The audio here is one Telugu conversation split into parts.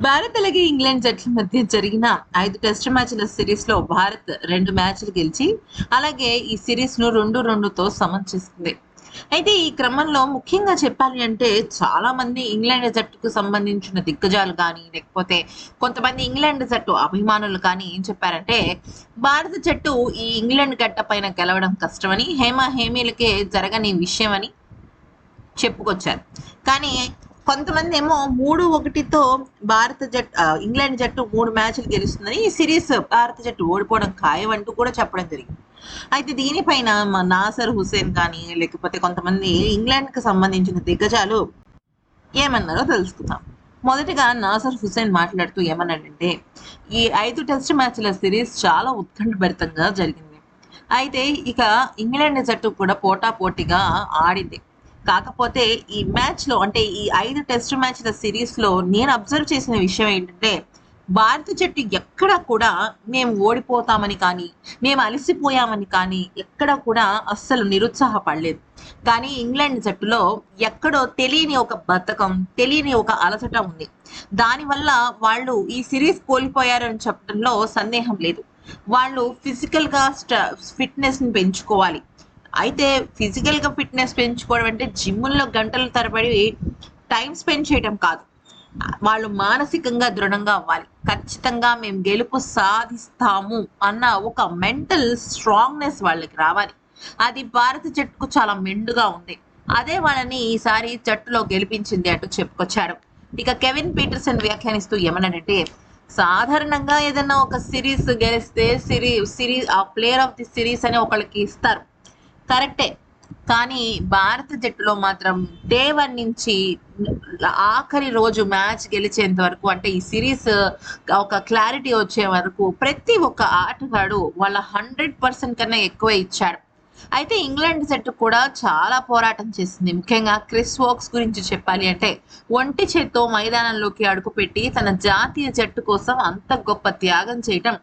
భారత్ అలాగే ఇంగ్లాండ్ జట్ల మధ్య జరిగిన 5 టెస్ట్ మ్యాచ్ల సిరీస్ లో భారత్ 2 మ్యాచ్లు గెలిచి అలాగే ఈ సిరీస్ ను 2-2తో సమం చేసుకుంది. అయితే ఈ క్రమంలో ముఖ్యంగా చెప్పాలి అంటే చాలా మంది ఇంగ్లాండ్ జట్టుకు సంబంధించిన దిగ్గజాలు కానీ లేకపోతే కొంతమంది ఇంగ్లాండ్ జట్టు అభిమానులు కానీ ఏం చెప్పారంటే భారత జట్టు ఈ ఇంగ్లాండ్ గడ్డ పైన గెలవడం కష్టమని హేమీలకే జరగని విషయం అని చెప్పుకొచ్చారు. కానీ కొంతమంది ఏమో 3-1తో ఇంగ్లాండ్ జట్టు 3 మ్యాచ్లు గెలుస్తుందని ఈ సిరీస్ భారత జట్టు ఓడిపోవడం ఖాయం అంటూ కూడా చెప్పడం జరిగింది. అయితే దీనిపైన నాసర్ హుసేన్ కానీ లేకపోతే కొంతమంది ఇంగ్లాండ్ కి సంబంధించిన దిగ్గజాలు ఏమన్నారో తెలుసుకుందాం. మొదటిగా నాసర్ హుసేన్ మాట్లాడుతూ ఏమన్నాడంటే ఈ 5 టెస్ట్ మ్యాచ్ల సిరీస్ చాలా ఉత్కంఠభరితంగా జరిగింది. అయితే ఇక ఇంగ్లాండ్ జట్టు కూడా పోటాపోటీగా ఆడింది. కాకపోతే ఈ మ్యాచ్ లో అంటే ఈ 5 టెస్ట్ మ్యాచ్ల సిరీస్ లో నేను అబ్జర్వ్ చేసిన విషయం ఏంటంటే భారత జట్టు ఎక్కడ కూడా మేము ఓడిపోతామని కానీ మేము అలసిపోయామని కానీ ఎక్కడ కూడా అస్సలు నిరుత్సాహపడలేదు. కానీ ఇంగ్లాండ్ జట్టులో ఎక్కడో తెలియని ఒక బద్ధకం, తెలియని ఒక అలసట ఉంది. దానివల్ల వాళ్ళు ఈ సిరీస్ కోల్పోయారని చెప్పడంలో సందేహం లేదు. వాళ్ళు ఫిజికల్ గా ఫిట్నెస్ ని పెంచుకోవాలి. అయితే ఫిజికల్ గా ఫిట్నెస్ పెంచుకోవడం అంటే జిమ్ముల్లో గంటల తరబడి టైం స్పెండ్ చేయడం కాదు. వాళ్ళు మానసికంగా దృఢంగా అవ్వాలి. ఖచ్చితంగా మేము గెలుపు సాధిస్తాము అన్న ఒక మెంటల్ స్ట్రాంగ్నెస్ వాళ్ళకి రావాలి. అది భారత జట్టుకు చాలా మెండుగా ఉంది. అదే వాళ్ళని ఈసారి జట్టులో గెలిపించింది అంటూ చెప్పుకొచ్చాడు. ఇక కెవిన్ పీటర్సన్ వ్యాఖ్యానిస్తూ ఏమన్నాడంటే సాధారణంగా ఏదైనా ఒక సిరీస్ గెలిస్తే సిరీస్ ఆ ప్లేయర్ ఆఫ్ ది సిరీస్ అని ఒకళ్ళకి ఇస్తారు, కరెక్టే. కానీ భారత జట్టులో మాత్రం డే 1 నుంచి ఆఖరి రోజు మ్యాచ్ గెలిచేంత వరకు అంటే ఈ సిరీస్ ఒక క్లారిటీ వచ్చే వరకు ప్రతి ఒక్క ఆటగాడు వాళ్ళ 100% కన్నా ఎక్కువ ఇచ్చాడు. అయితే ఇంగ్లాండ్ జట్టు కూడా చాలా పోరాటం చేసింది. ముఖ్యంగా క్రిస్ వోక్స్ గురించి చెప్పాలి అంటే ఒంటి చేత్తో మైదానంలోకి అడుగుపెట్టి తన జాతీయ జట్టు కోసం అంత గొప్ప త్యాగం చేయటం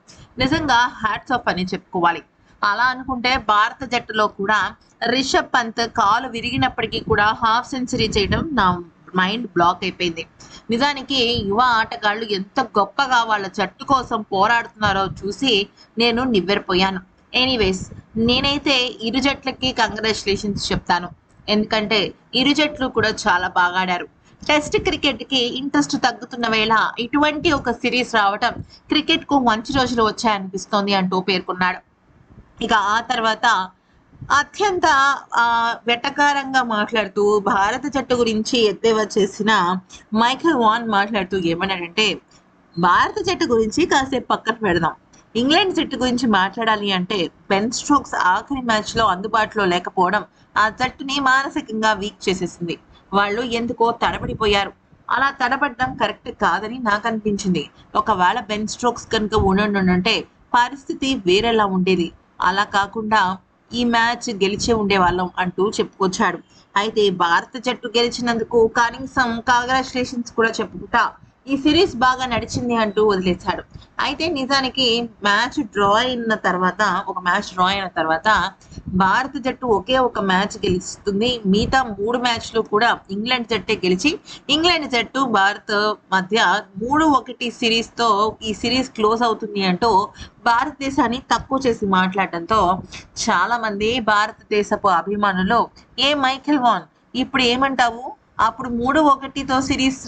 నిజంగా హ్యాట్స్ ఆఫ్ అని చెప్పుకోవాలి. అలా అనుకుంటే భారత జట్టులో కూడా రిషబ్ పంత్ కాలు విరిగినప్పటికీ కూడా హాఫ్ సెంచరీ చేయడం నా మైండ్ బ్లాక్ అయిపోయింది. నిజానికి యువ ఆటగాళ్ళు ఎంత గొప్పగా వాళ్ళ జట్టు కోసం పోరాడుతున్నారో చూసి నేను నివ్వెరపోయాను. ఎనీవేస్, నేనైతే ఇరు జట్లకి కంగ్రాచులేషన్స్ చెప్తాను. ఎందుకంటే ఇరు జట్లు కూడా చాలా బాగా ఆడారు. టెస్ట్ క్రికెట్ కి ఇంట్రెస్ట్ తగ్గుతున్న వేళ ఇటువంటి ఒక సిరీస్ రావటం క్రికెట్ కు మంచి రోజులు వచ్చాయనిపిస్తోంది అంటూ పేర్కొన్నాడు. ఇక ఆ తర్వాత అత్యంత వెటకారంగా మాట్లాడుతూ భారత జట్టు గురించి ఎద్దేవా చేసిన మైఖేల్ వాన్ మాట్లాడుతూ ఏమన్నాడంటే భారత జట్టు గురించి కాసేపు పక్కన పెడదాం. ఇంగ్లాండ్ జట్టు గురించి మాట్లాడాలి అంటే బెన్ స్టోక్స్ ఆఖరి మ్యాచ్ లో అందుబాటులో లేకపోవడం ఆ జట్టుని మానసికంగా వీక్ చేసేసింది. వాళ్ళు ఎందుకో తడబడిపోయారు. అలా తడబడడం కరెక్ట్ కాదని నాకు అనిపించింది. ఒకవేళ బెన్ స్టోక్స్ కనుక ఉండుంటే పరిస్థితి వేరేలా ఉండేది. అలా కాకుండా ఈ మ్యాచ్ గెలిచే ఉండేవాళ్ళం అంటూ చెప్పుకొచ్చాడు. అయితే భారత జట్టు గెలిచినందుకు కనీసం కంగ్రాచులేషన్స్ కూడా చెప్పుకుంటా ఈ సిరీస్ బాగా నడిచింది అంటూ వదిలేశాడు. అయితే నిజానికి ఒక మ్యాచ్ డ్రా అయిన తర్వాత భారత జట్టు ఒకే ఒక మ్యాచ్ గెలుస్తుంది. మిగతా 3 మ్యాచ్లు కూడా ఇంగ్లాండ్ జట్టే గెలిచి ఇంగ్లాండ్ జట్టు భారత్ మధ్య 3-1 సిరీస్ తో ఈ సిరీస్ క్లోజ్ అవుతుంది అంటూ భారతదేశాన్ని తక్కువ చేసి మాట్లాడడంతో చాలా మంది భారతదేశపు అభిమానులు మైఖేల్ వాన్ ఇప్పుడు ఏమంటావు, అప్పుడు 3-1తో సిరీస్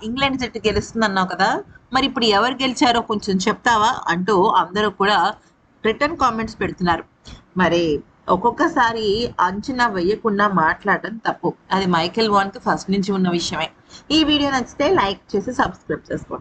ఇంగ్లాండ్ జట్టు గెలుస్తుంది అన్నావు కదా, మరి ఇప్పుడు ఎవరు గెలిచారో కొంచెం చెప్తావా అంటూ అందరూ కూడా రిటర్న్ కామెంట్స్ పెడుతున్నారు. మరి ఒక్కొక్కసారి అంచనా వేయకుండా మాట్లాడడం తప్పు. అది మైఖేల్ వాన్ కి ఫస్ట్ నుంచి ఉన్న విషయమే. ఈ వీడియో నచ్చితే లైక్ చేసి సబ్స్క్రైబ్ చేసుకోండి.